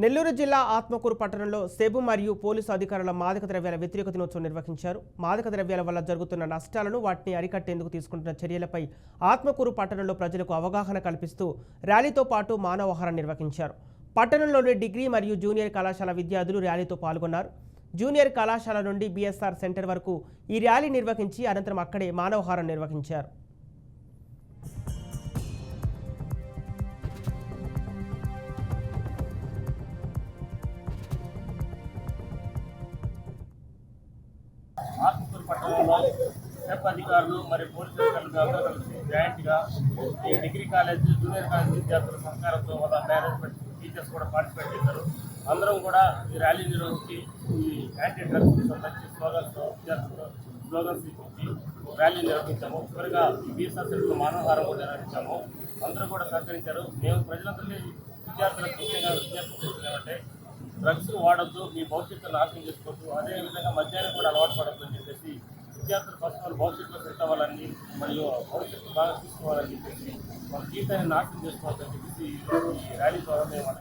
నెల్లూరు జిల్లా ఆత్మకూరు పట్టణంలో సెబు మరియు పోలీసు అధికారుల మాదక ద్రవ్యాల వ్యతిరేక దినోత్సవం నిర్వహించారు. మాదక ద్రవ్యాల వల్ల జరుగుతున్న నష్టాలను వాటిని అరికట్టేందుకు తీసుకుంటున్న చర్యలపై ఆత్మకూరు పట్టణంలో ప్రజలకు అవగాహన కల్పిస్తూ ర్యాలీతో పాటు మానవహారం నిర్వహించారు. పట్టణంలోని డిగ్రీ మరియు జూనియర్ కళాశాల విద్యార్థులు ర్యాలీతో పాల్గొన్నారు. జూనియర్ కళాశాల నుండి బీఎస్ఆర్ సెంటర్ వరకు ఈ ర్యాలీ నిర్వహించి అనంతరం అక్కడే మానవహారం నిర్వహించారు. ఆత్మకూరు పట్టణంలో సెబ్ అధికారులు మరియు పోలీసు అధికారులు అందరూ కలిసి జాయింట్గా ఈ డిగ్రీ కాలేజ్ జూనియర్ కాలేజ్ విద్యార్థుల సహకారంతో వాళ్ళ మేనేజ్మెంట్ టీచర్స్ కూడా పార్టిసిపేట్ చేశారు. అందరం కూడా ఈ ర్యాలీ నిర్వహించి ఈ యాంటీ డ్రగ్స్ సంబంధించి స్లోగన్స్తో విద్యార్థులతో స్లోగన్స్ ఇచ్చి ర్యాలీ నిర్వహించాము. చివరిగా ఈ బీఎస్ఆర్ సెంటర్లో మానవహారం కూడా నిర్వహించాము. అందరూ కూడా సహకరించారు. మేము ప్రజలందరినీ విద్యార్థులకు ముఖ్యంగా విజ్ఞప్తి చేస్తున్నామంటే డ్రగ్స్ వాడద్దు, మీ భవిష్యత్తు నాశనం చేసుకోవద్దు, అదేవిధంగా మధ్యాహ్నం కూడా అలవాటు పడద్దు అని చెప్పేసి విద్యార్థులు ఫస్ట్ వాళ్ళు భవిష్యత్తులో సెట్ అవ్వాలని మరియు భవిష్యత్తు బాగా తీసుకోవాలని చెప్పేసి వాళ్ళ జీవితాన్ని నాశనం చేసుకోవద్దని చెప్పేసి ఈ ర్యాలీ ద్వారా మేము